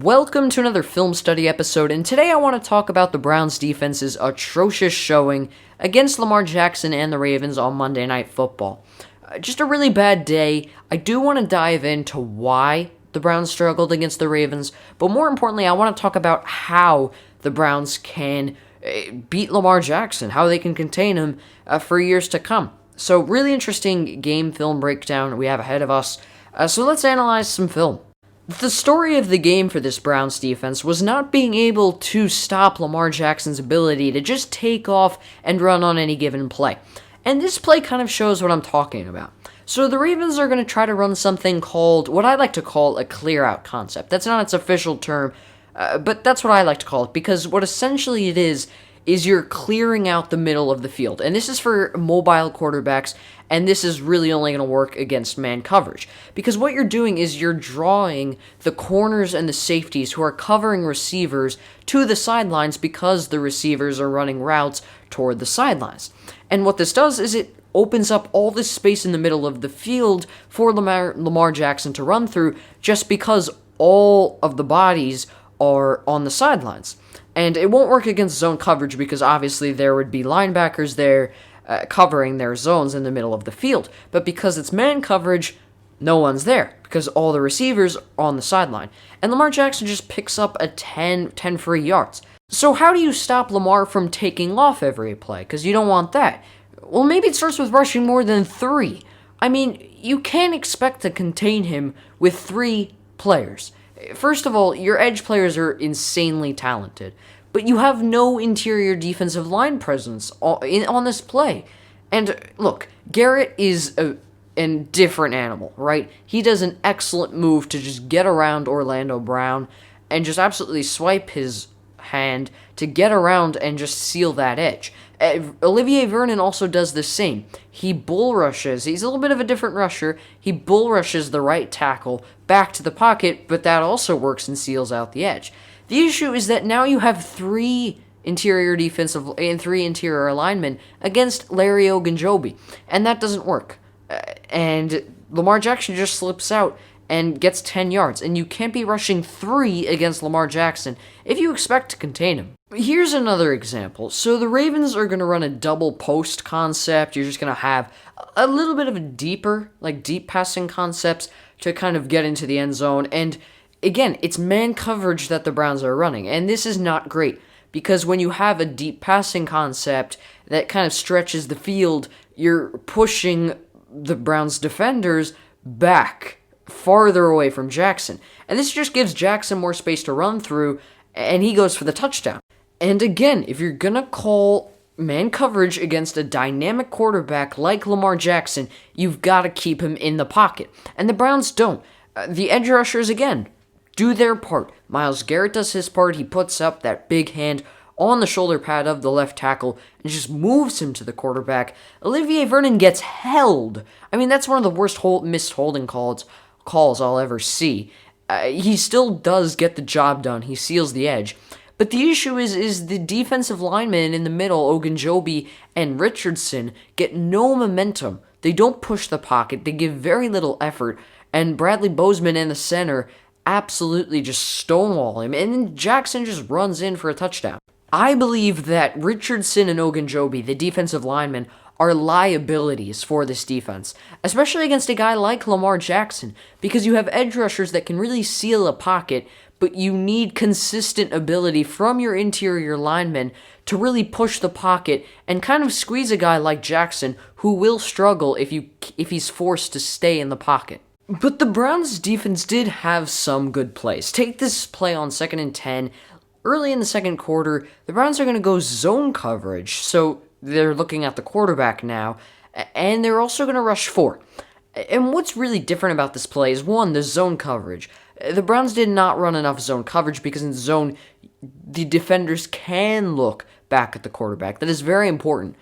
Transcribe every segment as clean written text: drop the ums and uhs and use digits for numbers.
Welcome to another film study episode, and today I want to talk about the Browns' defense's atrocious showing against Lamar Jackson and the Ravens on Monday Night Football. Just a really bad day. I do want to dive into why the Browns struggled against the Ravens, but more importantly, I want to talk about how the Browns can beat Lamar Jackson, how they can contain him for years to come. So, really interesting game film breakdown we have ahead of us. So let's analyze some film. The story of the game for this Browns defense was not being able to stop Lamar Jackson's ability to just take off and run on any given play. And this play kind of shows what I'm talking about. So the Ravens are going to try to run something called, what I like to call a clear-out concept. That's not its official term, but that's what I like to call it, because what essentially it is you're clearing out the middle of the field. And this is for mobile quarterbacks, and this is really only going to work against man coverage. Because what you're doing is you're drawing the corners and the safeties who are covering receivers to the sidelines because the receivers are running routes toward the sidelines. And what this does is it opens up all this space in the middle of the field for Lamar Jackson to run through, just because all of the bodies are on the sidelines. And it won't work against zone coverage because obviously there would be linebackers there covering their zones in the middle of the field. But because it's man coverage, no one's there because all the receivers are on the sideline. And Lamar Jackson just picks up a 10 free yards. So how do you stop Lamar from taking off every play? Because you don't want that. Well, maybe it starts with rushing more than 3. I mean, you can't expect to contain him with 3 players. First of all, your edge players are insanely talented, but you have no interior defensive line presence on this play. And look, Garrett is a different animal, right? He does an excellent move to just get around Orlando Brown and just absolutely swipe his hand to get around and just seal that edge. Olivier Vernon also does the same. He bull rushes. He's a little bit of a different rusher. He bull rushes the right tackle back to the pocket, but that also works and seals out the edge. The issue is that now you have 3 interior defensive and 3 interior linemen against Larry Ogunjobi, and that doesn't work. And Lamar Jackson just slips out and gets 10 yards, and you can't be rushing 3 against Lamar Jackson if you expect to contain him. Here's another example. So the Ravens are going to run a double post concept. You're just going to have a little bit of a deep passing concepts to kind of get into the end zone. And again, it's man coverage that the Browns are running, and this is not great because when you have a deep passing concept that kind of stretches the field, you're pushing the Browns defenders back farther away from Jackson. And this just gives Jackson more space to run through, and he goes for the touchdown. And again, if you're going to call man coverage against a dynamic quarterback like Lamar Jackson, you've got to keep him in the pocket. And the Browns don't. The edge rushers, again, do their part. Myles Garrett does his part. He puts up that big hand on the shoulder pad of the left tackle and just moves him to the quarterback. Olivier Vernon gets held. I mean, that's one of the worst missed holding calls I'll ever see. He still does get the job done. He seals the edge. But the issue is the defensive linemen in the middle, Ogunjobi and Richardson, get no momentum. They don't push the pocket. They give very little effort. And Bradley Bozeman in the center absolutely just stonewall him. And then Jackson just runs in for a touchdown. I believe that Richardson and Ogunjobi, the defensive linemen, are liabilities for this defense, especially against a guy like Lamar Jackson, because you have edge rushers that can really seal a pocket, but you need consistent ability from your interior linemen to really push the pocket and kind of squeeze a guy like Jackson, who will struggle if he's forced to stay in the pocket. But the Browns' defense did have some good plays. Take this play on 2nd and 10. Early in the second quarter, the Browns are going to go zone coverage, so they're looking at the quarterback now, and they're also going to rush 4. And what's really different about this play is, 1, the zone coverage. The Browns did not run enough zone coverage because in zone, the defenders can look back at the quarterback. That is very important.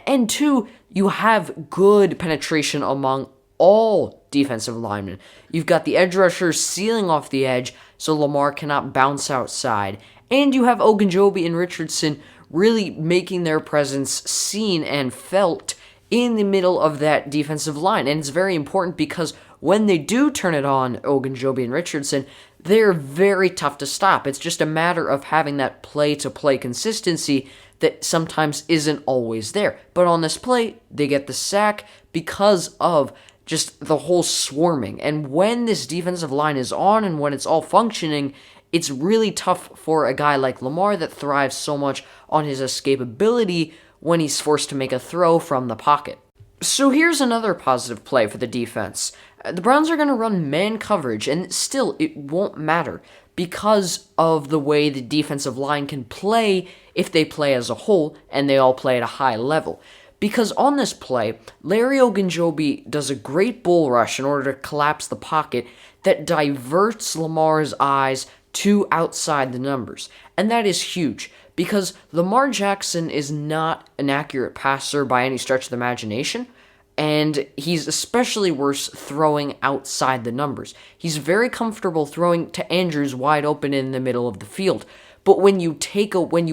And 2, you have good penetration among all defensive linemen. You've got the edge rushers sealing off the edge so Lamar cannot bounce outside. And you have Ogunjobi and Richardson really making their presence seen and felt in the middle of that defensive line. And it's very important because when they do turn it on, Ogunjobi and Richardson, they're very tough to stop. It's just a matter of having that play-to-play consistency that sometimes isn't always there. But on this play, they get the sack because of just the whole swarming. And when this defensive line is on and when it's all functioning, it's really tough for a guy like Lamar that thrives so much on his escapability when he's forced to make a throw from the pocket. So here's another positive play for the defense. The Browns are going to run man coverage, and still, it won't matter because of the way the defensive line can play if they play as a whole and they all play at a high level. Because on this play, Larry Ogunjobi does a great bull rush in order to collapse the pocket that diverts Lamar's eyes to outside the numbers. And that is huge because Lamar Jackson is not an accurate passer by any stretch of the imagination, and he's especially worse throwing outside the numbers. He's very comfortable throwing to Andrews wide open in the middle of the field, but when you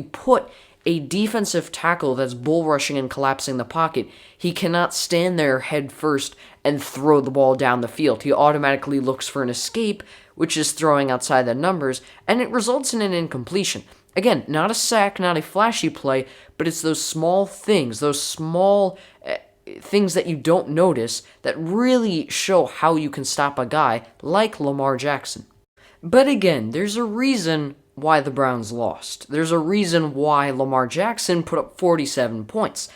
put a defensive tackle that's bull rushing and collapsing the pocket, he cannot stand there head first and throw the ball down the field. He automatically looks for an escape, which is throwing outside the numbers, and it results in an incompletion. Again, not a sack, not a flashy play, but it's those small things, things that you don't notice that really show how you can stop a guy like Lamar Jackson. But again, there's a reason why the Browns lost. There's a reason why Lamar Jackson put up 47 points.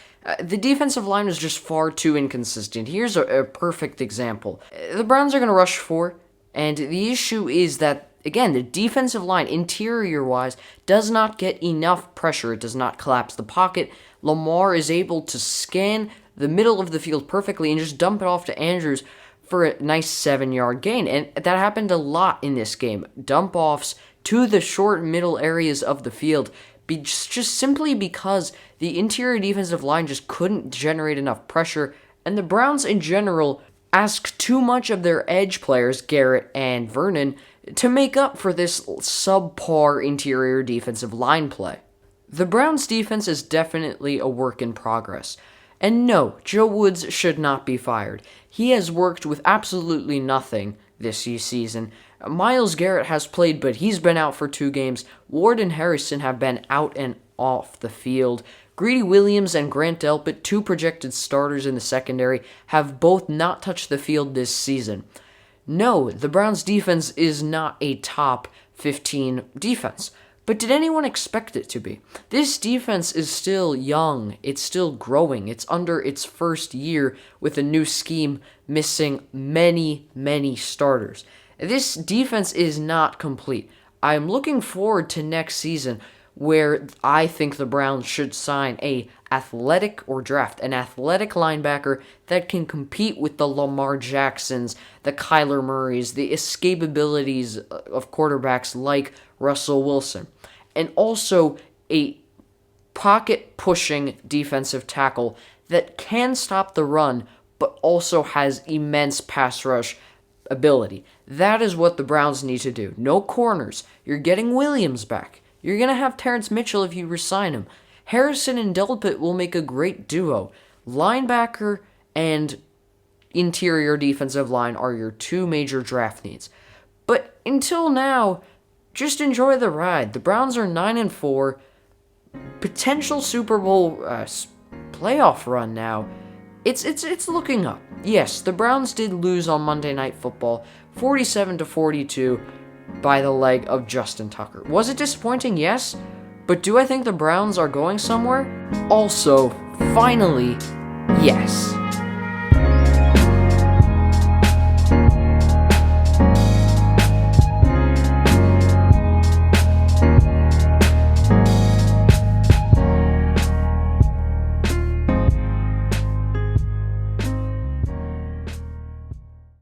The defensive line was just far too inconsistent. Here's a perfect example. The Browns are going to rush 4, and the issue is that, again, the defensive line, interior-wise, does not get enough pressure. It does not collapse the pocket. Lamar is able to scan the middle of the field perfectly and just dump it off to Andrews for a nice 7-yard gain. And that happened a lot in this game. Dump-offs to the short middle areas of the field, just simply because the interior defensive line just couldn't generate enough pressure, and the Browns in general ask too much of their edge players, Garrett and Vernon, to make up for this subpar interior defensive line play. The Browns' defense is definitely a work in progress. And no, Joe Woods should not be fired. He has worked with absolutely nothing this season. Myles Garrett has played, but he's been out for 2 games. Ward and Harrison have been out and off the field. Greedy Williams and Grant Delpit, 2 projected starters in the secondary, have both not touched the field this season. No, the Browns' defense is not a top 15 defense. But did anyone expect it to be? This defense is still young. It's still growing. It's under its first year with a new scheme missing many, many starters. This defense is not complete. I'm looking forward to next season where I think the Browns should sign an athletic linebacker that can compete with the Lamar Jacksons, the Kyler Murrays, the escapabilities of quarterbacks like Russell Wilson, and also a pocket-pushing defensive tackle that can stop the run but also has immense pass rush ability. That is what the Browns need to do. No corners. You're getting Williams back. You're going to have Terrence Mitchell if you resign him. Harrison and Delpit will make a great duo. Linebacker and interior defensive line are your 2 major draft needs. But until now, just enjoy the ride. The Browns are 9-4. Potential Super Bowl playoff run now. It's looking up. Yes, the Browns did lose on Monday Night Football, 47-42, by the leg of Justin Tucker. Was it disappointing? Yes. But do I think the Browns are going somewhere? Also, finally, yes.